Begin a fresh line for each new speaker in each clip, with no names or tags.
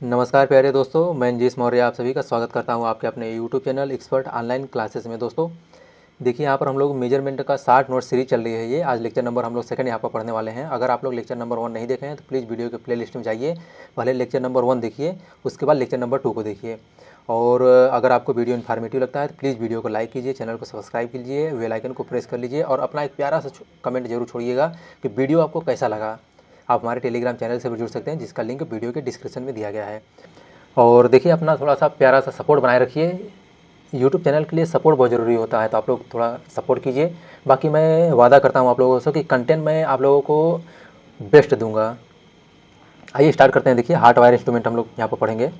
नमस्कार प्यारे दोस्तों, मैं इंजीश मौर्य आप सभी का स्वागत करता हूं आपके अपने YouTube channel expert online classes में। दोस्तों देखिए, यहाँ पर हम लोग मेजरमेंट का 60 नोट सीरीज चल रही है। ये आज लेक्चर नंबर हम लोग सेकंड यहाँ पर पढ़ने वाले हैं। अगर आप लोग लेक्चर नंबर 1 नहीं देखे हैं तो प्लीज़ वीडियो के प्लेलिस्ट में जाइए, पहले लेक्चर नंबर 1 देखिए, उसके बाद लेक्चर नंबर 2 को देखिए। और अगर आपको वीडियो इन्फॉर्मेटिव लगता है तो प्लीज़ वीडियो को लाइक कीजिए, चैनल को सब्सक्राइब कीजिए, बेल आइकन को प्रेस कर लीजिए और अपना एक प्यारा सा कमेंट जरूर छोड़िएगा कि वीडियो आपको कैसा लगा। आप हमारे टेलीग्राम चैनल से भी जुड़ सकते हैं, जिसका लिंक वीडियो के डिस्क्रिप्शन में दिया गया है। और देखिए, अपना थोड़ा सा प्यारा सा सपोर्ट बनाए रखिए। यूट्यूब चैनल के लिए सपोर्ट बहुत ज़रूरी होता है, तो आप लोग थोड़ा सपोर्ट कीजिए। बाकी मैं वादा करता हूँ आप लोगों से कि कंटेंट मैं आप लोगों को बेस्ट दूंगा। आइए स्टार्ट करते हैं। देखिए, हार्ड वायर इंस्ट्रूमेंट हम लोग यहाँ पर पढ़ेंगे।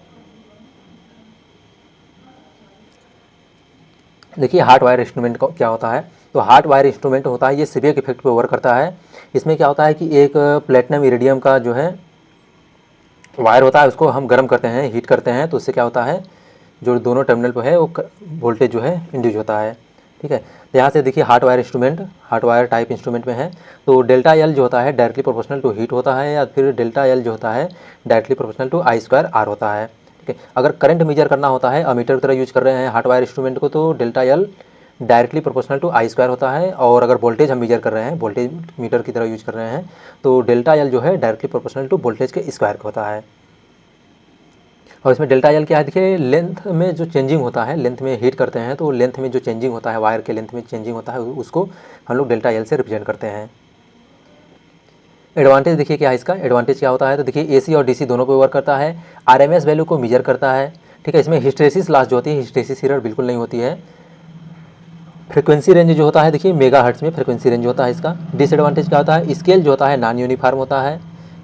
देखिए, हार्ड वायर इंस्ट्रूमेंट क्या होता है। तो हार्ड वायर इंस्ट्रूमेंट होता है, ये सीरियक इफेक्ट पे वर्क करता है। इसमें क्या होता है कि एक प्लेटिनम इरिडियम का जो है वायर होता है, उसको हम गर्म करते हैं, हीट करते हैं, तो उससे क्या होता है, जो दोनों टर्मिनल पर है वो वोल्टेज जो है इंड्यूस होता है। ठीक है, तो यहाँ से देखिए hard wire instrument, hard wire type instrument में है। तो डेल्टा एल जो होता है डायरेक्टली प्रोपोर्शनल टू हीट होता है, या फिर डेल्टा एल जो होता है directly proportional to I square R होता है। ठीक है, अगर करंट मेजर करना होता है, अमीटर की तरह यूज कर रहे हैं हार्ड वायर इंस्ट्रूमेंट को, तो delta L directly proportional to I square होता है। और अगर वोल्टेज हम मेजर कर रहे हैं, वोल्टेज मीटर की तरह यूज कर रहे हैं, तो डेल्टा एल जो है डायरेक्टली प्रोपोर्शनल टू वोल्टेज के स्क्वायर का होता है। और इसमें डेल्टा एल क्या है, देखिए लेंथ में जो चेंजिंग होता है, लेंथ में हीट करते हैं तो लेंथ में जो चेंजिंग होता है, वायर के लेंथ में चेंजिंग होता है, उसको हम लोग डेल्टा एल से रिप्रेजेंट करते हैं। एडवांटेज देखिए क्या है इसका, एडवांटेज क्या होता है, तो देखिए एसी और डीसी दोनों पे वर्क करता है, आरएमएस वैल्यू को मेजर करता है। ठीक है, इसमें हिस्टेरिसिस लॉस जो होती है, हिस्टेरिसिस एरर बिल्कुल नहीं होती है। फ्रीक्वेंसी रेंज जो होता है, देखिए मेगा हर्ट्ज में फ्रीक्वेंसी रेंज होता है इसका। डिसएडवांटेज क्या होता है, स्केल जो होता है नॉन यूनिफॉर्म होता है,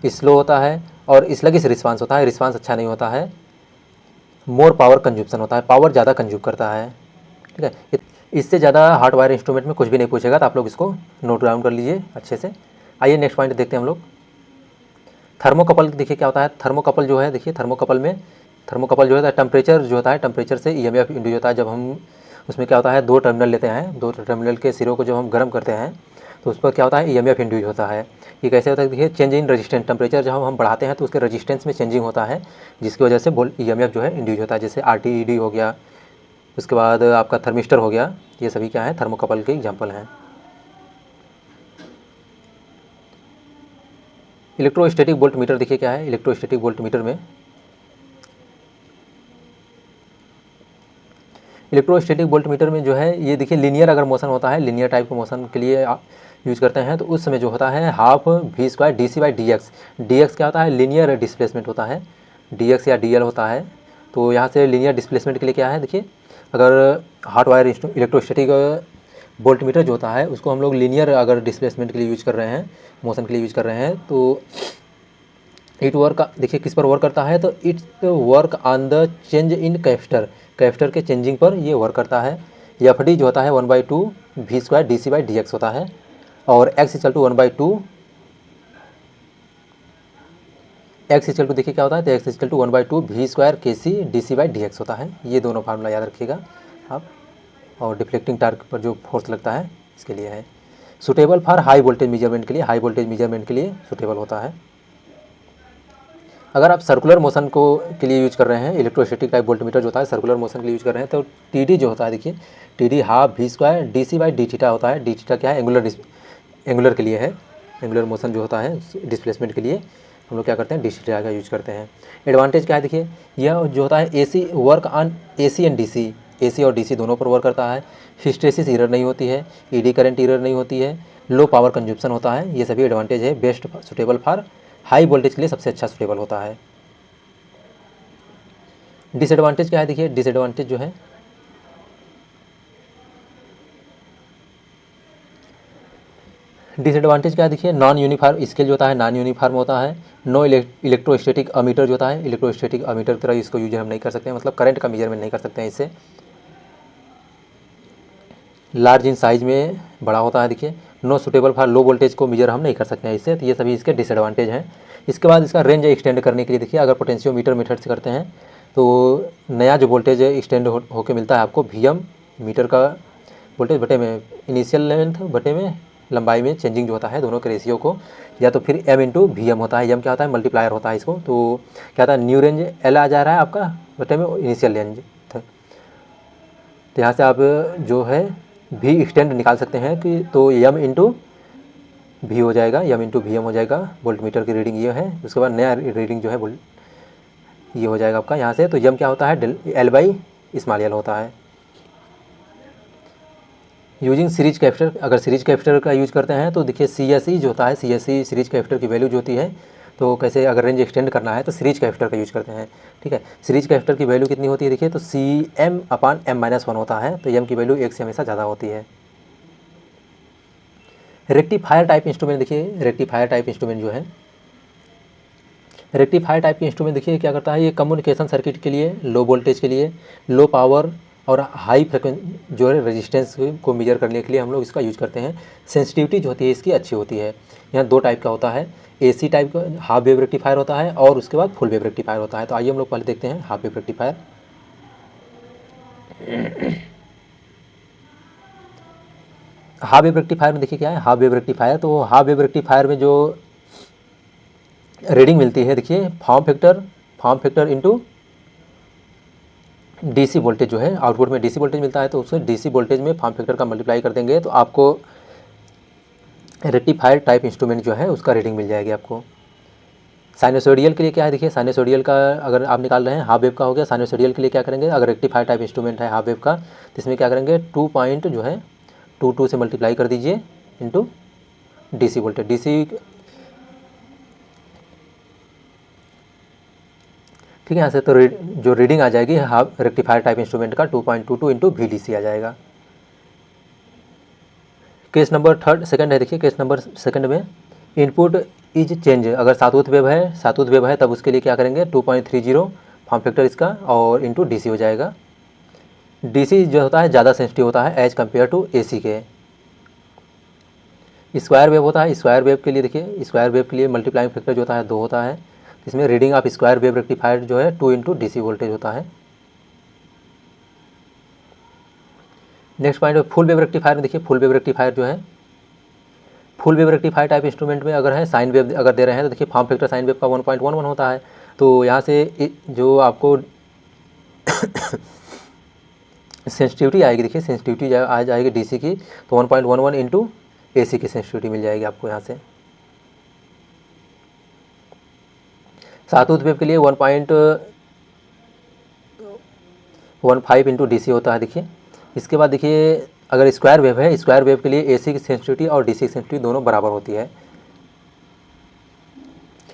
स्लो होता है और स्लगिश रिस्पांस होता है, रिस्पांस अच्छा नहीं होता है। मोर पावर कंज्यूप्शन होता है, पावर ज़्यादा कंज्यूम करता है। ठीक है, इससे ज़्यादा हार्ड वायर इंस्ट्रूमेंट में कुछ भी नहीं पूछेगा, तो आप लोग इसको नोट डाउन कर लीजिए अच्छे से। आइए नेक्स्ट पॉइंट देखते हैं हम लोग। थर्मोकपल देखिए क्या होता है। थर्मोकपल जो है, देखिए थर्मोकपल में, थर्मोकपल जो है टेम्परेचर जो होता है, टेम्परेचर से ईएमएफ इंड्यूस होता है। जब हम उसमें क्या होता है, दो टर्मिनल लेते हैं, दो टर्मिनल के सिरों को जब हम गर्म करते हैं तो उस पर क्या होता है, ईएमएफ इंड्यूस होता है। ये कैसे होता है, देखिए चेंज इन रेजिस्टेंस, टेम्परेचर जब हम बढ़ाते हैं तो उसके रेजिस्टेंस में चेंजिंग होता है, जिसकी वजह से ईएमएफ जो है इंड्यूस होता है। जैसे आरटीईडी हो गया, उसके बाद आपका थर्मिस्टर हो गया, ये सभी क्या है, थर्मोकपल के एग्जाम्पल हैं। इलेक्ट्रोस्टैटिक वोल्ट मीटर देखिए क्या है। इलेक्ट्रोस्टैटिक वोल्ट मीटर में, इलेक्ट्रोस्टैटिक वोल्ट मीटर में जो है, ये देखिए लीनियर अगर मोशन होता है, लीनियर टाइप के मोशन के लिए यूज़ करते हैं, तो उस समय जो होता है half V square d C by d x. D x क्या होता है, लीनियर डिस्प्लेसमेंट होता है, डी एक्स या डी एल होता है। तो यहाँ से लीनियर डिस्प्लेसमेंट के लिए क्या है, देखिए अगर hot wire electrostatic volt meter जो होता है उसको हम लोग लीनियर अगर डिस्प्लेसमेंट के लिए यूज कर रहे हैं, मोशन के लिए यूज कर रहे हैं, तो इट वर्क देखिए किस पर वर्क करता है, तो it's work on the change in capacitor, capacitor के चेंजिंग पर ये वर्क करता है। एफ डी जो होता है 1/2 v square d C by d x होता है, और x equal to 1/2, x equal to देखिए क्या होता है, तो x equal to 1/2 v square के c d C by d x होता है। ये दोनों फार्मूला याद रखिएगा आप। और डिफ्लेक्टिंग टार्क पर जो फोर्स लगता है इसके लिए है। Suitable for high voltage measurement के लिए, हाई वोल्टेज मेजरमेंट के लिए सुटेबल होता है। अगर आप सर्कुलर मोशन को के लिए यूज कर रहे हैं, इलेक्ट्रोस्टैटिक टाइप वोल्टमीटर जो होता है सर्कुलर मोशन के लिए यूज कर रहे हैं, तो टी डी जो होता है, देखिए T d half V square d C by d theta होता है। डी थीटा क्या है, एंगुलर के लिए है, एंगुलर मोशन जो होता है डिस्प्लेसमेंट के लिए हम लोग क्या करते हैं, डी थीटा का यूज करते हैं। एडवांटेज क्या है, देखिए यह जो होता है AC work on AC and DC, AC और डीसी दोनों पर वर्क करता है। हिस्टेरिसिस एरर नहीं होती है, ईडी करंट एरर नहीं होती है, लो पावर कंजप्शन होता है। ये सभी एडवांटेज है, best suitable for high voltage के लिए सबसे अच्छा सुटेबल होता है। डिसएडवांटेज क्या है, देखिए डिसएडवांटेज जो है, डिसएडवांटेज क्या है, देखिए नॉन यूनिफॉर्म स्केल जो होता है, नॉन यूनिफॉर्म होता है। नो इलेक्ट्रोस्टैटिक अमीटर जो होता है, इलेक्ट्रोस्टैटिक अमीटर की तरह इसको यूज हम नहीं कर सकते हैं, मतलब करंट का मेजरमेंट नहीं कर सकते हैं इससे। लार्ज इन साइज में बड़ा होता है, देखिए no suitable for low voltage को मेजर हम नहीं कर सकते हैं इससे। तो ये सभी इसके डिसएडवांटेज हैं। इसके बाद इसका रेंज एक्सटेंड करने के लिए, देखिए अगर पोटेंशियोमीटर मेथड से करते हैं तो नया जो वोल्टेज एक्सटेंड होके मिलता है आपको, वी एम मीटर का वोल्टेज बटे में इनिशियल लेंथ बटे में लंबाई में चेंजिंग जो होता है दोनों के रेशियो को, या तो फिर m इंटू वी एम होता है। एम क्या होता है, मल्टीप्लायर होता है इसको। तो क्या होता है, न्यू रेंज एल आ जा रहा है आपका बटे में इनिशियल रेंज। तो यहाँ से आप जो है भी एक्सटेंड निकाल सकते हैं कि तो m इंटू भी हो जाएगा, m इंटू वी एम हो जाएगा। वोल्टमीटर की रीडिंग ये है, उसके बाद नया रीडिंग जो है ये हो जाएगा आपका यहाँ से। तो m क्या होता है, एल बाई स्मॉल एल होता है। यूजिंग सीरीज कैपेसिटर, अगर सीरीज कैपेसिटर का यूज करते हैं तो देखिए सी एस ई जो होता है, C S E series capacitor की वैल्यू जो होती है, तो कैसे अगर रेंज एक्सटेंड करना है तो सीरीज कैपेसिटर का यूज करते हैं। ठीक है, सीरीज कैपेसिटर की वैल्यू कितनी होती है, देखिए तो सी एम अपान एम माइनस वन होता है। तो एम की वैल्यू एक से हमेशा ज़्यादा होती है। रेक्टिफायर टाइप इंस्ट्रूमेंट, देखिए रेक्टिफायर टाइप इंस्ट्रूमेंट जो है, रेक्टिफायर टाइप के इंस्ट्रूमेंट देखिए क्या करता है, ये कम्युनिकेशन सर्किट के लिए, लो वोल्टेज के लिए, लो पावर और हाई फ्रिक्वेंसी जो है रेजिस्टेंस को मेजर करने के लिए हम लोग इसका यूज करते हैं। सेंसिटिविटी जो होती है इसकी अच्छी होती है। यहाँ दो टाइप का होता है, एसी टाइप का हाफ वेव रेक्टिफायर होता है और उसके बाद फुल वेव रेक्टिफायर होता है। तो आइए हम लोग पहले देखते हैं half wave rectifier. Half wave rectifier में देखिए क्या है, हाफ वेव रेक्टिफायर, तो हाफ वेव रेक्टिफायर में जो रीडिंग मिलती है देखिए form factor into DC voltage जो है, आउटपुट में डीसी वोल्टेज मिलता है तो उसमें डीसी वोल्टेज में फॉर्म फैक्टर का मल्टीप्लाई कर देंगे तो आपको रेक्टिफायर टाइप इंस्ट्रूमेंट जो है उसका रीडिंग मिल जाएगी आपको। साइनोसोडियल के लिए क्या है, देखिए साइनोसोडियल का अगर आप निकाल रहे हैं, हाफ वेव का हो गया। साइनोसोडियल के लिए क्या करेंगे, अगर रेक्टिफायर टाइप इंस्ट्रूमेंट है हाफ वेव का तो इसमें क्या करेंगे, 2 पॉइंट जो है 2 से मल्टीप्लाई कर दीजिए इंटू डीसी वोल्टेज। डीसी ठीक है, यहाँ से तो जो रीडिंग आ जाएगी हाफ रेक्टिफायर टाइप इंस्ट्रूमेंट का 2.22 इंटू वी डी सी आ जाएगा। केस नंबर थर्ड सेकंड है, देखिए केस नंबर सेकंड में इनपुट इज चेंज, अगर सातुत वेव है तब उसके लिए क्या करेंगे, 2.30 फॉर्म फैक्टर इसका और इंटू डी सी हो जाएगा। डी सी जो होता है ज़्यादा सेंसिटिव होता है एज कम्पेयर टू ए सी के। स्क्वायर वेव होता है, स्क्वायर वेव के लिए देखिए स्क्वायर वेव के लिए मल्टीप्लाइंग फैक्टर जो होता है 2 होता है। इसमें reading of square wave rectifier जो है 2 इंटू डी सी वोल्टेज होता है। Next point full wave rectifier में, देखिए फुल वेव रेक्टिफायर जो है, full wave rectifier type instrument में अगर है साइन वेव अगर दे रहे हैं तो देखिए फॉर्म फैक्टर साइन वेव का 1.11 होता है। तो यहाँ से जो आपको सेंसिटिविटी आएगी, देखिए सेंसिटिविटी आ जाएगी डीसी की, तो 1.11 इंटू एसी की सेंसिटिविटी मिल जाएगी आपको यहाँ से। सातूथ वेव के लिए 1.15 इंटू डी सी होता है देखिए। इसके बाद देखिए अगर स्क्वायर वेव है, स्क्वायर वेव के लिए एसी की सेंसिटिविटी और डीसी की सेंसिटिविटी दोनों बराबर होती है।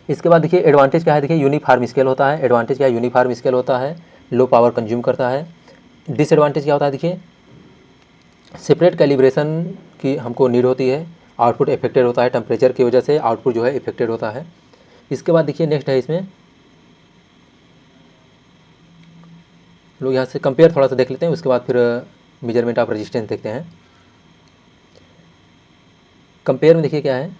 इसके बाद देखिए एडवांटेज क्या है, देखिए यूनिफॉर्म स्केल होता है। एडवांटेज क्या है, यूनिफॉर्म स्केल होता है, लो पावर कंज्यूम करता है। डिसएडवांटेज क्या होता है, देखिए सेपरेट कैलिब्रेशन की हमको नीड होती है, आउटपुट इफेक्टेड होता है, टेम्परेचर की वजह से आउटपुट जो है इफेक्टेड होता है। इसके बाद देखिए नेक्स्ट है, इसमें लोग यहाँ से कंपेयर थोड़ा सा देख लेते हैं, उसके बाद फिर मेजरमेंट ऑफ रेजिस्टेंस देखते हैं। कंपेयर में देखिए क्या है,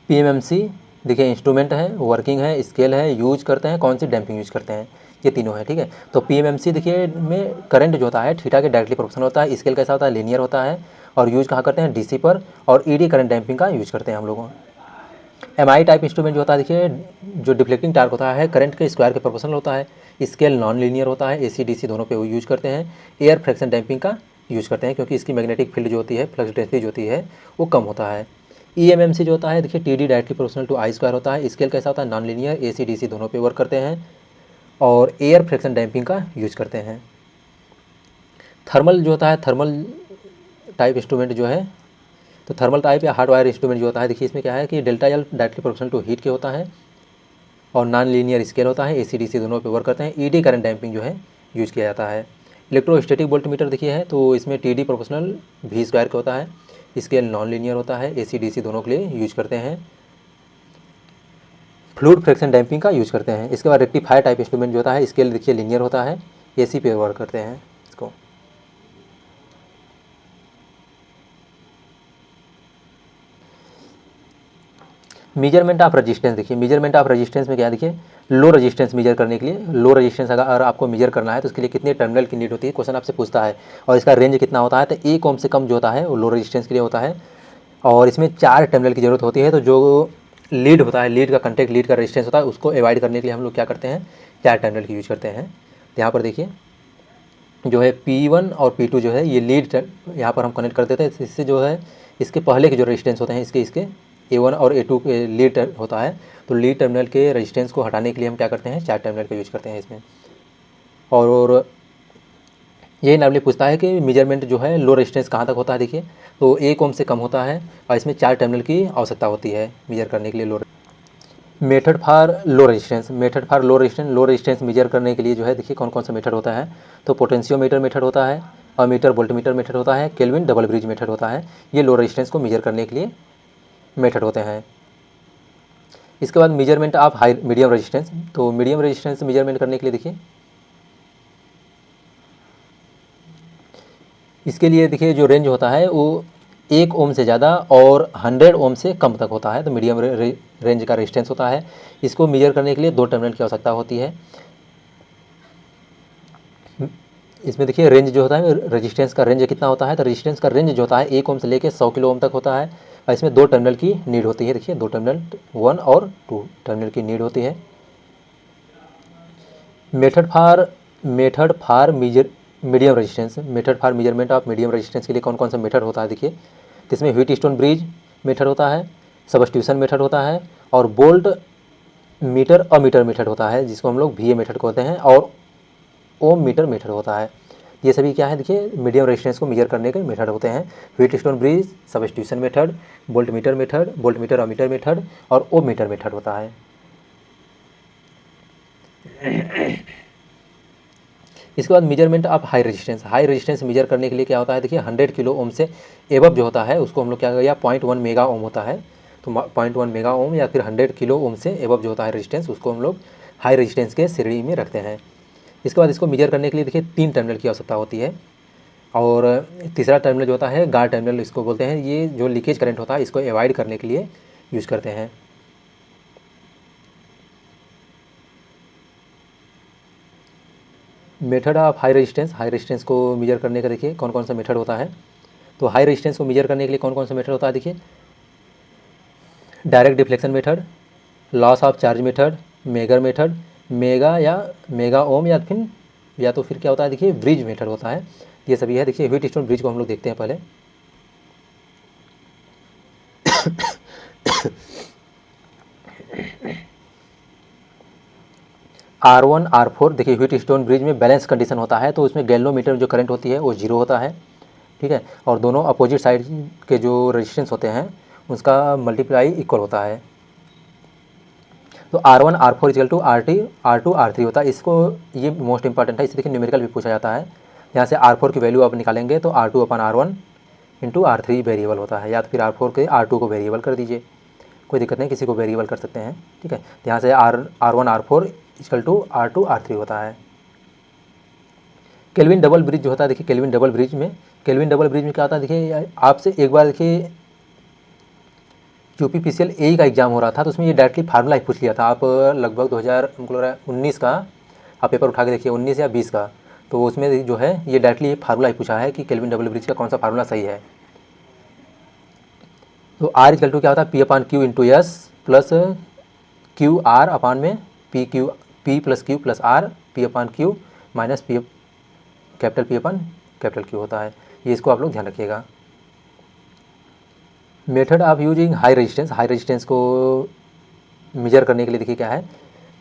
पीएमएमसी देखिए इंस्ट्रूमेंट है, वर्किंग है, स्केल है, यूज करते हैं कौन सी डैम्पिंग यूज करते हैं, ये तीनों है। ठीक है, तो पीएमएमसी देखिए में करंट जो होता है थीटा के डायरेक्टली प्रोपोर्शनल होता है। स्केल कैसा होता है, लीनियर होता है और यूज कहाँ करते हैं, डीसी पर, और ईडी करंट डैम्पिंग का यूज करते हैं हम लोगों। एमआई टाइप इंस्ट्रूमेंट जो होता है देखिए, जो डिफ्लेक्टिंग टार्क होता है करंट के स्क्वायर के प्रोपोर्शनल होता है। स्केल नॉन लीनियर होता है, एसी डीसी दोनों पे वो यूज करते हैं। एयर फ्रैक्शन डैम्पिंग का यूज करते हैं क्योंकि इसकी मैग्नेटिक फील्ड जो होती है, फ्लक्स डेंसिटी जो होती है वो कम होता है। ईएमएमसी जो होता है देखिए TD directly proportional to I square होता है। स्केल कैसा होता है, नॉन लीनियर, एसी डीसी दोनों पे वर्क करते हैं और एयर फ्रैक्शन डैम्पिंग का यूज करते हैं। थर्मल जो होता है, थर्मल टाइप इंस्ट्रूमेंट जो है, तो थर्मल टाइप या हार्ड वायर इंस्ट्रूमेंट जो होता है देखिए इसमें क्या है कि delta L directly proportional to heat के होता है और नॉन लीनियर स्केल होता है, एसी डीसी दोनों पे वर्क करते हैं। ईडी करंट डैम्पिंग जो है यूज किया जाता है। इलेक्ट्रोस्टैटिक वोल्टमीटर देखिए है, तो इसमें टीडी प्रोपोर्शनल वी स्क्वायर का होता है, स्केल नॉन लीनियर होता है, एसी डीसी दोनों के लिए यूज करते हैं। फ्लूइड फ्रैक्शन डैम्पिंग का यूज करते हैं। इसके बाद रेक्टिफायर टाइप इंस्ट्रूमेंट जो होता है, स्केल देखिए लीनियर होता है, एसी पे वर्क करते हैं इसको। मेजरमेंट ऑफ रेजिस्टेंस देखिए, मेजरमेंट ऑफ रेजिस्टेंस में क्या है देखिए, लो रेजिस्टेंस मेजर करने के लिए, लो रेजिस्टेंस अगर आपको मेजर करना है तो उसके लिए कितने टर्मिनल की नीड होती है, क्वेश्चन आपसे पूछता है, और इसका रेंज कितना होता है, तो 1 ओम से कम जो होता है वो लो रेजिस्टेंस के लिए होता है, और इसमें 4 टर्मिनल की जरूरत होती है। तो जो लीड होता है, लीड का कंटेक्ट, लीड का रेजिस्टेंस होता है, उसको अवॉइड करने के लिए हम लोग क्या करते हैं, 4 टर्मिनल की यूज करते हैं। तो यहाँ पर देखिए जो है P1 और P2 जो है ये लीड यहाँ पर हम कनेक्ट कर देते हैं, इससे जो है इसके पहले के जो रेजिस्टेंस होते हैं इसके A1 और A2 के लीड होता है, तो लीड टर्मिनल के रेजिस्टेंस को हटाने के लिए हम क्या करते हैं, 4 टर्मिनल का यूज करते हैं इसमें। और यही नॉर्मली पूछता है कि मेजरमेंट जो है लो रेजिस्टेंस कहाँ तक होता है, देखिए तो 1 ओम से कम होता है, और इसमें 4 टर्मिनल की आवश्यकता होती है मेजर करने के लिए लो। Method for low resistance, method for low resistance measure करने के लिए जो है देखिए कौन कौन सा मेथड होता है, तो पोटेंशियोमीटर मेथड होता है, अमीटर वोल्टमीटर मेथड होता है, केल्विन डबल ब्रिज मेथड होता है, ये लो रेजिस्टेंस को मेजर करने के लिए मेथड होते हैं। इसके बाद measurement of high medium resistance, तो मीडियम रेजिस्टेंस मेजरमेंट करने के लिए देखिए इसके लिए देखिए जो रेंज होता है वो 1 ओम से ज़्यादा और 100 ओम से कम तक होता है, तो मीडियम रेंज का रेजिस्टेंस होता है। इसको मेजर करने के लिए 2 टर्मिनल की आवश्यकता होती है। इसमें देखिए रेंज जो होता है, रेजिस्टेंस का रेंज कितना होता है, तो रेजिस्टेंस का रेंज जो होता है 1 ओम से लेकर 100 किलो ओम तक होता है, और इसमें 2 टर्मिनल की नीड होती है। देखिए 2 टर्मिनल 1 और 2 टर्मिनल की नीड होती है। Method for medium resistance, method for measurement of medium resistance के लिए कौन कौन सा मेथड होता है देखिए, तो इसमें व्हीटस्टोन ब्रिज मेथड होता है, सब्स्टिट्यूशन मेथड होता है, और बोल्ट मीटर अमीटर मेथड होता है, जिसको हम लोग VA मेथड कहते हैं, और ओम मीटर मेथड होता है। ये सभी क्या है देखिए मीडियम रेजिस्टेंस को मेजर करने के मेथड होते हैं। Wheatstone bridge, substitution method, volt meter ammeter method, और ओम मीटर मेथड होता है। इसके बाद measurement of high resistance measure करने के लिए क्या होता है देखिए, 100 किलो ओम से एबव जो होता है उसको हम लोग क्या करें, 0.1 मेगा ओम होता है, तो 0.1 मेगा ओम या फिर 100 किलो ओम से एबव जो होता है रेजिस्टेंस, उसको हम लोग हाई रेजिस्टेंस के श्रेणी में रखते हैं। इसके बाद इसको मेजर करने के लिए देखिए 3 टर्मिनल की आवश्यकता होती है, और तीसरा टर्मिनल जो होता है गार्ड टर्मिनल इसको बोलते हैं, ये जो लीकेज करंट होता है इसको अवॉइड करने के लिए यूज़ करते हैं। मेथड ऑफ हाई रेजिस्टेंस को मेजर करने का देखिए कौन कौन सा मेथड होता है, तो हाई रेजिस्टेंस को मेजर करने के लिए कौन कौन सा मेथड होता है देखिए, direct deflection method, loss of charge method, megger method, mega या मेगा ओम, या तो फिर क्या होता है देखिए ब्रिज मेथड होता है। ये सभी है। देखिए व्हीटस्टोन ब्रिज को हम लोग देखते हैं पहले। R1 R4 देखिए व्हीटस्टोन ब्रिज में बैलेंस कंडीशन होता है, तो उसमें गैल्वेनोमीटर जो करंट होती है वो 0 होता है, ठीक है, और दोनों अपोजिट साइड के जो रेजिस्टेंस होते हैं उसका मल्टीप्लाई इक्वल होता है। तो R1 R4 equal to R2 R3 होता है। इसको ये मोस्ट इंपॉर्टेंट है, इसे देखिए न्यूमेरिकल भी पूछा जाता है। यहाँ से R4 की वैल्यू आप निकालेंगे तो R2 अपन R1 इंटू R3 वेरिएबल होता है, या तो फिर R4 के R2 को वेरिएबल कर दीजिए, कोई दिक्कत नहीं, किसी को वेरिएबल कर सकते हैं, ठीक है। तो यहाँ से R1 R4 equal to R2 R3 होता है। केल्विन डबल ब्रिज जो होता है देखिए, केल्विन डबल ब्रिज में क्या होता है देखिए, आपसे एक बार देखिए UPPCL AE का एग्जाम हो रहा था, तो उसमें ये डायरेक्टली फार्मूला ही पूछ लिया था। आप लगभग 2019 का आप पेपर उठा के देखिए, 19 या 20 का, तो उसमें जो है ये डायरेक्टली फार्मूला ही पूछा है कि केल्विन डबल ब्रिज का कौन सा फार्मूला सही है। तो R इक्वल टू क्या होता है, P/Q into s plus q r upon में P plus Q plus R, P/Q minus P capital Q होता है। ये इसको आप लोग ध्यान रखिएगा। Method of using high resistance को मेजर करने के लिए देखिए क्या है,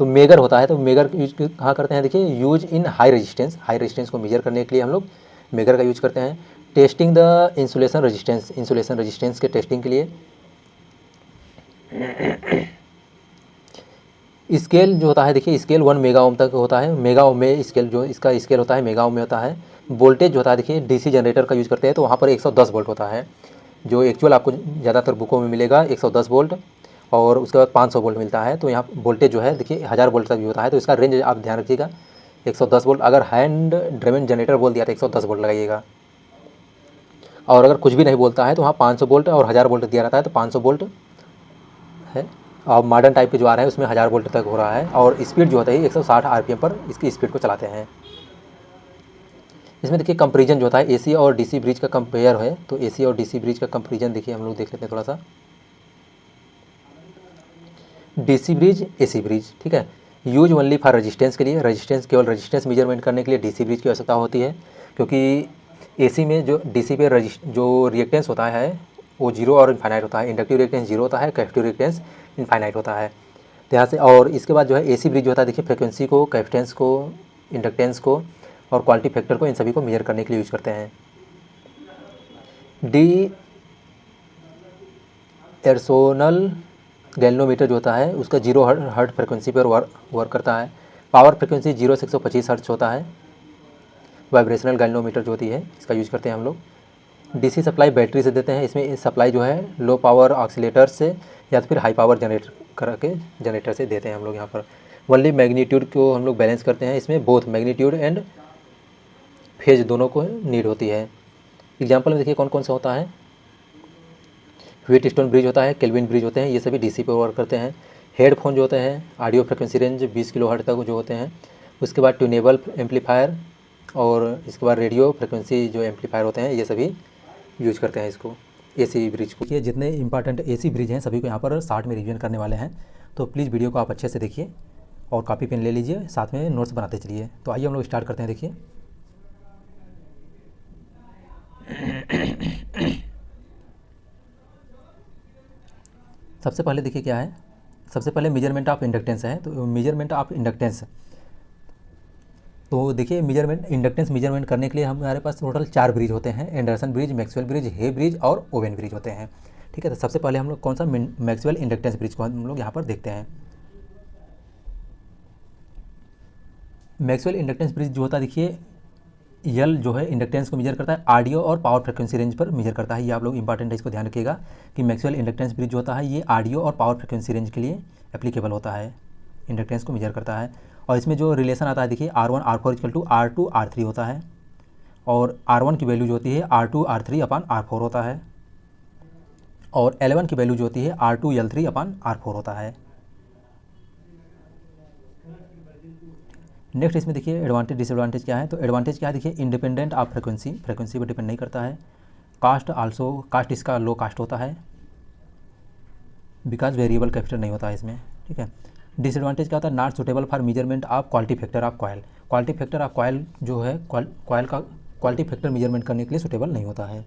तो मेगर होता है, तो मेगर यूज कहाँ करते हैं देखिए, यूज इन हाई रेजिस्टेंस को मेजर करने के लिए हम लोग मेगर का यूज करते हैं। टेस्टिंग द इंसुलेशन रेजिस्टेंस के टेस्टिंग के लिए स्केल जो होता है देखिए, स्केल 1 मेगा ओम तक होता है। मेगा ओम में स्केल जो इसका स्केल होता है मेगा ओम में होता है। वोल्टेज जो होता है देखिए DC जनरेटर का यूज़ करते हैं, तो वहाँ पर 110 वोल्ट होता है, जो एक्चुअल आपको ज़्यादातर बुकों में मिलेगा 110 वोल्ट, और उसके बाद 500 वोल्ट मिलता है। तो यहाँ वोल्टेज जो है देखिए 1000 वोल्ट तक भी होता है, तो इसका रेंज आप ध्यान रखिएगा 110 वोल्ट। अगर हैंड ड्रिवन जनरेटर बोल दिया तो 110 वोल्ट लगाइएगा, और अगर कुछ भी नहीं बोलता है तो वहाँ 500 वोल्ट और 1000 वोल्ट दिया रहता है, तो 500 वोल्ट है और मॉडर्न टाइप के जो आ रहा है उसमें 1000 वोल्ट तक हो रहा है और स्पीड जो होता है 160 आरपीएम पर इसकी स्पीड को चलाते हैं। इसमें देखिए कंपेरिजन जो होता है एसी और डीसी ब्रिज का कंपेयर है, तो एसी और डीसी ब्रिज का कंपेरिजन देखिए हम लोग देख लेते हैं थोड़ा सा। डीसी ब्रिज, एसी ब्रिज, ठीक है, यूज ओनली फॉर रेजिस्टेंस के लिए, रेजिस्टेंस केवल रेजिस्टेंस मेजरमेंट करने के लिए डीसी ब्रिज की आवश्यकता होती है, क्योंकि एसी में जो डीसी पे जो रिएक्टेंस होता है वो जीरो और इनफाइनाइट होता है, इंडक्टिव रिएक्टेंस जीरो होता है, कैपेसिटिव रिएक्टेंस इनफाइनाइट होता है। तो यहाँ से और इसके बाद जो है एसी ब्रिज जो होता है देखिए फ्रिक्वेंसी को, कैपेसिटेंस को, इंडक्टेंस को और क्वालिटी फैक्टर को, इन सभी को मेजर करने के लिए यूज करते हैं। डी एर्सोनल गैल्वेनोमीटर जो होता है उसका 0 हर्ट्ज फ्रिक्वेंसी पर वर्क करता है। पावर फ्रिक्वेंसी 0 से 125 हर्ट्ज होता है। वाइब्रेशनल गैल्वेनोमीटर जो होती है इसका यूज करते हैं हम लोग। डीसी सप्लाई बैटरी से देते हैं, इसमें सप्लाई जो है लो पावर ऑक्सीलेटर से या तो फिर हाई पावर जनरेटर से देते हैं हम लोग। यहाँ पर वनली मैग्नीट्यूड को हम लोग बैलेंस करते हैं, इसमें बोथ मैग्नीट्यूड एंड फेज दोनों को नीड होती है। एग्जाम्पल में देखिए कौन कौन सा होता है। व्हीटस्टोन ब्रिज होता है, केल्विन ब्रिज होते हैं, ये सभी डीसी पर वर्क करते हैं। हेडफोन जो होते हैं ऑडियो फ्रिक्वेंसी रेंज 20 किलोहर्ट्ज तक जो होते हैं। उसके बाद ट्यूनेबल एम्पलीफायर और इसके बाद रेडियो फ्रिक्वेंसी जो एम्पलीफायर होते हैं ये सभी यूज करते हैं इसको, एसी ब्रिज को। ये जितने इंपॉर्टेंट एसी ब्रिज हैं सभी को यहाँ पर शॉर्ट में रिवीजन करने वाले हैं, तो प्लीज़ वीडियो को आप अच्छे से देखिए और कॉपी पेन ले लीजिए, साथ में नोट्स बनाते चलिए। तो आइए हम लोग स्टार्ट करते हैं। देखिए सबसे पहले देखिए क्या है, सबसे पहले मेजरमेंट ऑफ इंडक्टेंस है। तो मेजरमेंट ऑफ इंडक्टेंस, तो देखिए इंडक्टेंस मेजरमेंट करने के लिए हमारे पास टोटल 4 ब्रिज होते हैं। एंडरसन ब्रिज, मैक्सवेल ब्रिज, हे ब्रिज और ओवेन ब्रिज होते हैं, ठीक है। तो सबसे पहले हम लोग कौन सा मैक्सवेल इंडक्टेंस ब्रिज को हम लोग यहाँ पर देखते हैं। मैक्सवेल इंडक्टेंस ब्रिज जो होता है देखिए यल जो है इंडक्टेंस को मेजर करता है, ऑडियो और पावर फ्रिक्वेंसी रेंज पर मेजर करता है। ये आप लोग इंपॉर्टेंट है, इसको ध्यान रखिएगा कि मैक्सवेल इंडक्टेंस ब्रिज जो होता है ये ऑडियो और पावर फ्रिक्वेंसी रेंज के लिए एप्लीकेबल होता है, इंडक्टेंस को मेजर करता है। और इसमें जो रिलेशन आता है देखिए R1 R4 equal to R2 R3 होता है, और R1 की वैल्यू जो होती है R2 R3 अपान R4 होता है, और L1 की वैल्यू जो होती है R2 L3 अपान R4 होता है। नेक्स्ट इसमें देखिए एडवांटेज डिसएडवांटेज क्या है। तो एडवांटेज क्या है देखिए, इंडिपेंडेंट ऑफ फ्रिक्वेंसी, फ्रिक्वेंसी पर डिपेंड नहीं करता है। कास्ट इसका लो कास्ट होता है, बिकॉज वेरिएबल कैपेसिटर नहीं होता है इसमें, ठीक है। डिसएडवांटेज क्या होता है, not suitable for measurement of quality factor of coil. Quality factor of coil जो है कॉयल का क्वालिटी फैक्टर मेजरमेंट करने के लिए सुटेबल नहीं होता है।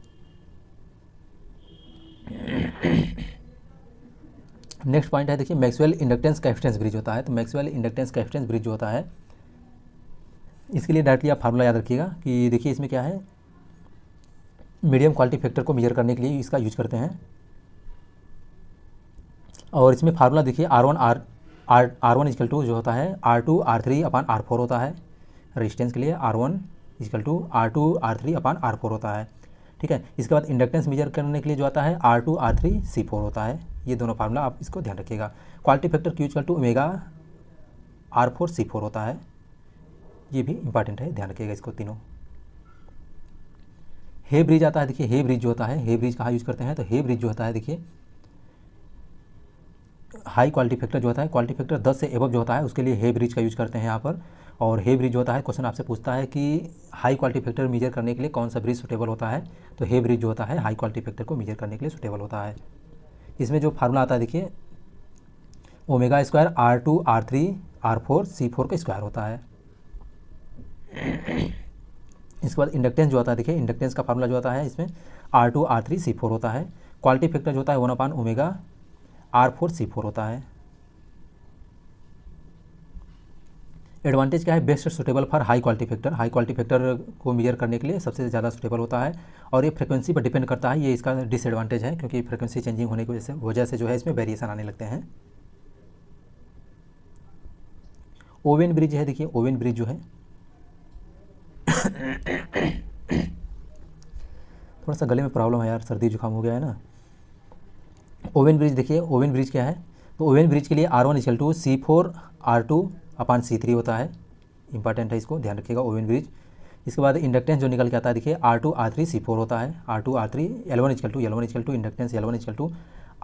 नेक्स्ट पॉइंट है देखिए मैक्सवेल इंडक्टेंस कैपेसिटेंस ब्रिज होता है। तो मैक्सवेल इंडक्टेंस कैपेसिटेंस ब्रिज जो होता है इसके लिए डायरेक्टली आप फार्मूला याद रखिएगा कि देखिए इसमें क्या है, मीडियम क्वालिटी फैक्टर को मेजर करने के लिए इसका यूज करते हैं। और इसमें फार्मूला देखिए R1 इक्वल टू जो होता है R2 R3 अपान R4 होता है। रेजिस्टेंस के लिए R1 equal to R2 R3 upon R4 होता है, ठीक है। इसके बाद इंडक्टेंस मेजर करने के लिए जो आता है R2 R3 C4 होता है। ये दोनों फार्मूला आप इसको ध्यान रखिएगा। Quality factor Q equal to omega R4 C4 होता है, ये भी इंपॉर्टेंट है, ध्यान रखिएगा इसको तीनों। हे ब्रिज आता है देखिए, हे ब्रिज जो होता है, हे ब्रिज कहाँ यूज करते हैं, तो हे ब्रिज जो होता है देखिए हाई क्वालिटी फैक्टर जो होता है, क्वालिटी फैक्टर 10 से एबव जो होता है उसके लिए हे ब्रिज का यूज करते हैं यहाँ पर। और हे ब्रिज जो होता है क्वेश्चन आपसे पूछता है कि हाई क्वालिटी फैक्टर मेजर करने के लिए कौन सा ब्रिज सुटेबल होता है, तो हे ब्रिज जो होता है हाई क्वालिटी फैक्टर को मेजर करने के लिए सुटेबल होता है। इसमें जो फार्मूला आता है देखिए omega square R2 R3 R4 C4 का स्क्वायर होता है। इसके बाद इंडक्टेंस जो आता है देखिए, इंडक्टेंस का फार्मूला जो आता है इसमें R2 R3 C4 होता है। क्वालिटी फैक्टर जो होता है 1 अपान ओमेगा R4 C4 होता है। एडवांटेज क्या है, best suitable for high quality factor, high quality factor को मेजर करने के लिए सबसे ज़्यादा सुटेबल होता है। और ये फ्रिक्वेंसी पर डिपेंड करता है, ये इसका डिसएडवांटेज है, क्योंकि फ्रिक्वेंसी चेंजिंग होने की वजह से जो है इसमें वेरिएशन आने लगते हैं। ओवेन ब्रिज है देखिए, ओवेन ब्रिज जो है थोड़ा सा गले में प्रॉब्लम है यार, सर्दी जुकाम हो गया है ना। ओवेन ब्रिज देखिए, ओवेन ब्रिज क्या है, तो ओवेन ब्रिज के लिए R1 equal to C4 R2 upon C3 होता है, इंपॉर्टेंट है, इसको ध्यान रखिएगा ओवेन ब्रिज। इसके बाद इंडक्टेंस जो निकल के आता है देखिए R2 R3 C4 होता है, R2 R3 L1 equal to inductance L1 equal to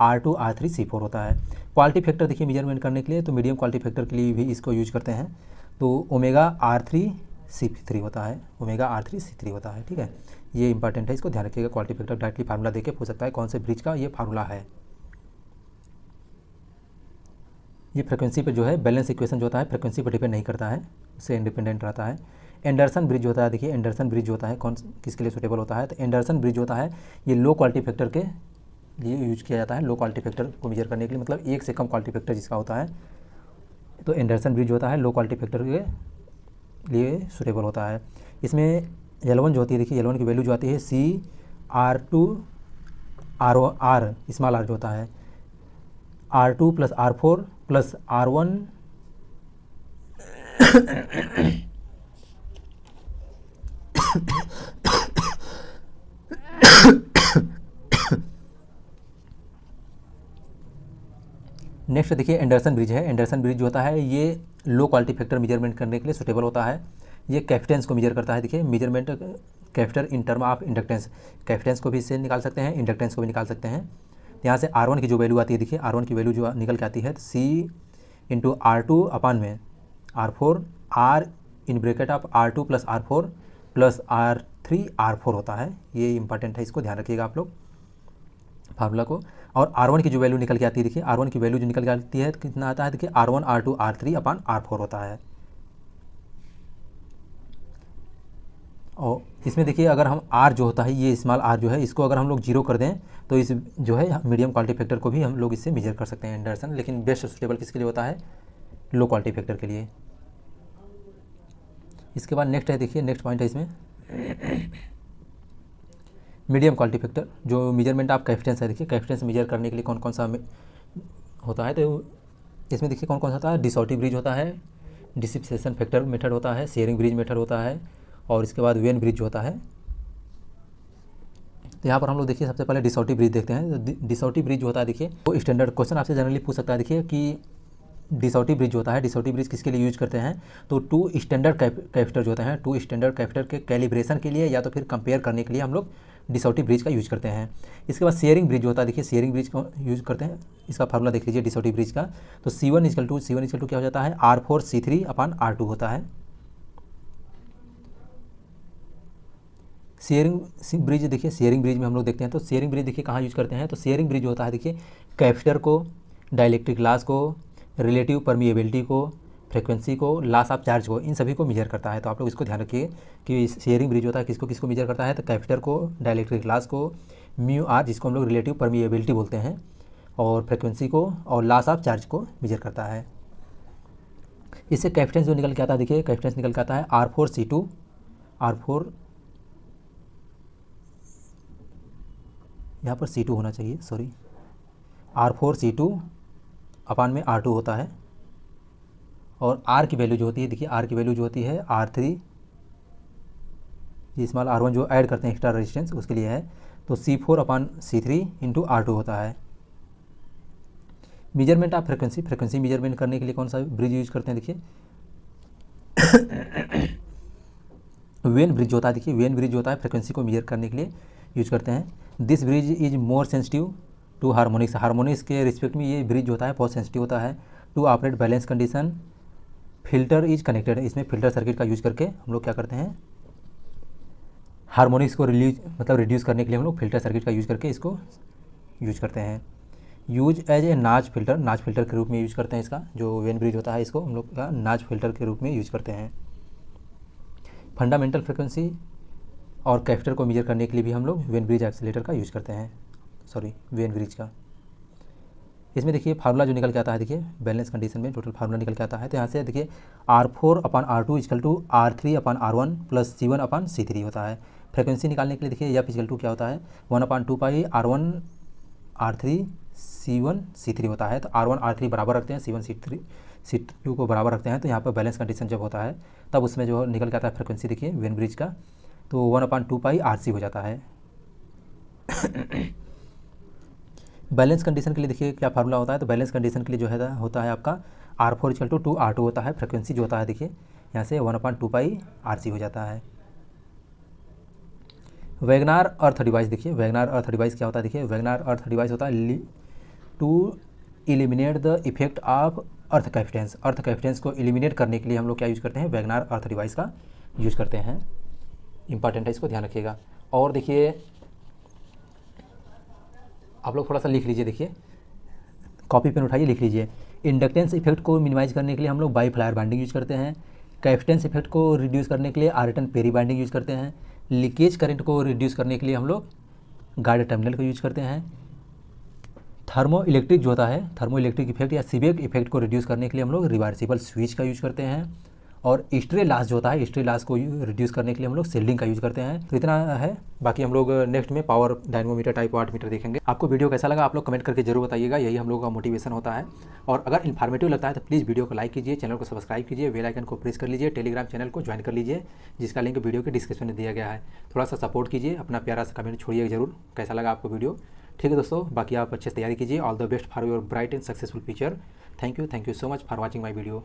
R2R3C4 होता है। क्वालिटी फैक्टर देखिए मेजरमेंट करने के लिए तो मीडियम क्वालिटी फैक्टर के लिए भी इसको यूज करते हैं, तो ओमेगा R3C3 होता है, ओमेगा R3C3 होता है। ठीक है, ये इंपॉर्टेंट है, इसको ध्यान रखिएगा। क्वालिटी फैक्टर डायरेक्टली फार्मूला देके पूछ सकता है कौन से ब्रिज का ये फार्मूला है। ये फ्रिक्वेंसी पे जो है बैलेंस इक्वेशन जो होता है फ्रिक्वेंसी पर डिपेंड नहीं करता है, उससे इंडिपेंडेंट रहता है। एंडरसन ब्रिज होता है, देखिए एंडरसन ब्रिज होता है कौन किसके लिए सूटेबल होता है, तो एंडरसन ब्रिज होता है ये लो क्वालिटी फैक्टर के लिए यूज किया जाता है। लो क्वालिटी फैक्टर को मेजर करने के लिए, मतलब एक से कम क्वालिटी फैक्टर जिसका होता है, तो एंडरसन ब्रिज होता है लो क्वालिटी फैक्टर के लिए सूटेबल होता है। इसमें L1 जो होती है, देखिए L1 की वैल्यू जो आती है CR2R स्मॉल r जो होता है R2 + R4 + R1 नेक्स्ट देखिए एंडरसन ब्रिज है। एंडरसन ब्रिज जो होता है ये लो क्वालिटी फैक्टर मेजरमेंट करने के लिए सूटेबल होता है। ये कैपेसिटेंस को मेजर करता है, देखिए measurement capacitor in term of inductance, capacitance को भी इससे निकाल सकते हैं, इंडक्टेंस को भी निकाल सकते हैं। यहाँ से R1 की जो वैल्यू आती है, देखिए R1 की वैल्यू जो निकल के आती है C × R2 अपान में R4 R in bracket of R2 + R4 + R3 R4 होता है। ये इंपॉर्टेंट है, इसको ध्यान रखिएगा आप लोग फार्मूला को। और R1 की जो वैल्यू निकल के आती है, देखिए R1 की वैल्यू जो निकल के आती है कितना आता है, देखिए R1 R2 R3 अपान R4 होता है। और इसमें देखिए अगर हम R जो होता है ये स्मॉल r जो है इसको अगर हम लोग 0 कर दें तो इस जो है मीडियम क्वालिटी फैक्टर को भी हम लोग इससे मेजर कर सकते हैं एंडरसन, लेकिन बेस्ट सूटेबल किसके लिए होता है, लो क्वालिटी फैक्टर के लिए। इसके बाद नेक्स्ट है, देखिए नेक्स्ट पॉइंट है इसमें मीडियम क्वालिटी फैक्टर जो मेजरमेंट ऑफ कैपेसिटेंस है। देखिए कैपेसिटेंस मेजर करने के लिए कौन कौन सा होता है, तो इसमें देखिए कौन कौन सा होता है, डिसॉर्टिव ब्रिज होता है, डिसिप्सेशन फैक्टर मेथड होता है, शेयरिंग ब्रिज मेथड होता है, और इसके बाद वेन ब्रिज होता है। तो यहाँ पर हम लोग देखिए सबसे पहले डिसॉर्टिव ब्रिज देखते हैं। तो डिसॉर्टिव ब्रिज होता है, देखिए वो स्टैंडर्ड क्वेश्चन आपसे जनरली पूछ सकता है, देखिए कि डिसॉर्टिव ब्रिज होता है, डिसॉर्टिव ब्रिज किसके लिए यूज करते हैं, तो टू स्टैंडर्ड कैपेसिटर जो होते हैं, टू स्टैंडर्ड कैपेसिटर के कैलिब्रेशन के लिए या तो फिर कंपेयर करने के लिए हम लोग डिसॉर्टिव ब्रिज का यूज करते हैं। इसके बाद शेयरिंग ब्रिज होता है, देखिए शेयरिंग ब्रिज का यूज करते हैं, इसका फार्मूला देख लीजिए डिसॉर्टिव ब्रिज का। तो C1 = क्या हो जाता है, R4C3 अपान R2 होता है। शेयरिंग ब्रिज देखिए, शेयरिंग ब्रिज में हम लोग देखते हैं, तो शेयरिंग ब्रिज देखिए कहाँ यूज करते हैं, तो शेयरिंग ब्रिज होता है देखिए कैपेसिटर को, डाइलेक्ट्रिक लॉस को, रिलेटिव परमिएबिलिटी को, फ्रीक्वेंसी को, लॉस ऑफ चार्ज को, इन सभी को मेजर करता है। तो आप लोग इसको ध्यान रखिए कि शेयरिंग ब्रिज होता है किसको किसको मेजर करता है, तो कैपेसिटर को, डाइलेक्ट्रिक लॉस को, μr जिसको हम लोग रिलेटिव परमिएबिलिटी बोलते हैं, और फ्रीक्वेंसी को और लॉस ऑफ चार्ज को मेजर करता है। इससे कैपेसिटेंस जो निकल के आता है, देखिए कैपेसिटेंस निकल के आता है R4C2 R4 यहाँ पर C2 होना चाहिए, सॉरी R4C2 अपान में R2 होता है। और R की वैल्यू जो होती है, देखिए R की वैल्यू जो होती है R3, ये स्मॉल R1 जो ऐड करते हैं एक्स्ट्रा रेजिस्टेंस उसके लिए है, तो C4 अपान C3 × R2 होता है। Measurement of frequency, frequency measurement करने के लिए कौन सा ब्रिज यूज करते हैं, देखिए वेन ब्रिज होता है, देखिए वेन ब्रिज होता है फ्रीक्वेंसी को मेजर करने के लिए यूज करते हैं। This bridge is more sensitive to harmonics, harmonics के रिस्पेक्ट में ये ब्रिज होता है बहुत सेंसिटिव होता है। To operate balance condition filter is connected, इसमें फिल्टर सर्किट का यूज करके हम लोग क्या करते हैं, हार्मोनिक्स को रिड्यूस करने के लिए हम लोग फिल्टर सर्किट का यूज करके इसको यूज करते हैं। यूज एज ए नाच फिल्टर के रूप में यूज करते हैं इसका, जो वेन ब्रिज होता है इसको हम लोग का नाच फिल्टर के रूप में यूज करते हैं। फंडामेंटल फ्रिक्वेंसी और कैपेसिटर को मेजर करने के लिए भी हम लोग वेन ब्रिज एक्सीलेटर का यूज करते हैं, सॉरी वेन ब्रिज का। इसमें देखिए फार्मूला जो निकल के आता है, देखिए बैलेंस कंडीशन में टोटल फार्मूला निकल के आता है, तो यहाँ से देखिए R4 अपान R2 = R3 अपान R1 + C1 अपान C3 होता है। फ्रिक्वेंसी निकालने के लिए देखिए F = क्या होता है, 1/2 पाई R1 R3 C1 C3 होता है। तो R1 R3 बराबर रखते हैं, C1 C2 को बराबर रखते हैं, तो यहाँ पर बैलेंस कंडीशन जब होता है तब उसमें जो निकल के आता है फ्रिक्वेंसी देखिए वेन ब्रिज का, तो 1/2 पाई RC हो जाता है। बैलेंस कंडीशन के लिए देखिए क्या फार्मूला होता है, तो बैलेंस कंडीशन के लिए जो है होता है आपका R4 = 2R2 होता है। फ्रिक्वेंसी जो होता है देखिए यहाँ से 1/2 पाई RC हो जाता है। वैगनार अर्थ डिवाइस, देखिए वैगनार अर्थ डिवाइस क्या होता है, देखिए वैगनार अर्थ डिवाइस होता है to eliminate the effect of earth capacitance. Earth capacitance को एलिमिनेट करने के लिए हम लोग क्या यूज़ करते हैं, वैगनार अर्थ डिवाइस का यूज़ करते हैं। इंपॉर्टेंट है, इसको ध्यान रखिएगा। और देखिए आप लोग थोड़ा सा लिख लीजिए, देखिए कॉपी पेन उठाइए, लिख लीजिए। इंडक्टेंस इफेक्ट को मिनिमाइज करने के लिए हम लोग बाई फ्लायर बाइंडिंग यूज़ करते हैं। कैप्टेंस इफेक्ट को रिड्यूस करने के लिए आर्टन पेरी बाइंडिंग यूज़ करते हैं। लीकेज करंट को रिड्यूस करने के लिए हम लोग गार्ड टर्मिनल को यूज़ करते हैं। थर्मो इलेक्ट्रिक जो होता है, थर्मो इलेक्ट्रिक इफेक्ट या सीबेक इफेक्ट को रिड्यूस करने के लिए हम लोग रिवर्सिबल स्विच का यूज़ करते हैं। और स्ट्रे लॉस जो होता है, स्ट्रे लॉस को रिड्यूस करने के लिए हम लोग सेल्डिंग का यूज़ करते हैं। तो इतना है, बाकी हम लोग नेक्स्ट में power dynamometer type watt meter देखेंगे। आपको वीडियो कैसा लगा आप लोग कमेंट करके जरूर बताइएगा, यही हम लोग का मोटिवेशन होता है। और अगर इन्फॉर्मेटिव लगता है तो प्लीज़ वीडियो को लाइक कीजिए, चैनल को सब्सक्राइब कीजिए, बेल आइकन को प्रेस कर लीजिए, टेलीग्राम चैनल को ज्वाइन कर लीजिए, जिसका लिंक वीडियो के डिस्क्रिप्शन में दिया गया है। थोड़ा सा सपोर्ट कीजिए, अपना प्यारा सा कमेंट छोड़िए जरूर, कैसा लगा आपको वीडियो। ठीक है दोस्तों, बाकी आप अच्छे से तैयारी कीजिए। All the best for your bright and successful future. Thank you so much for watching my video.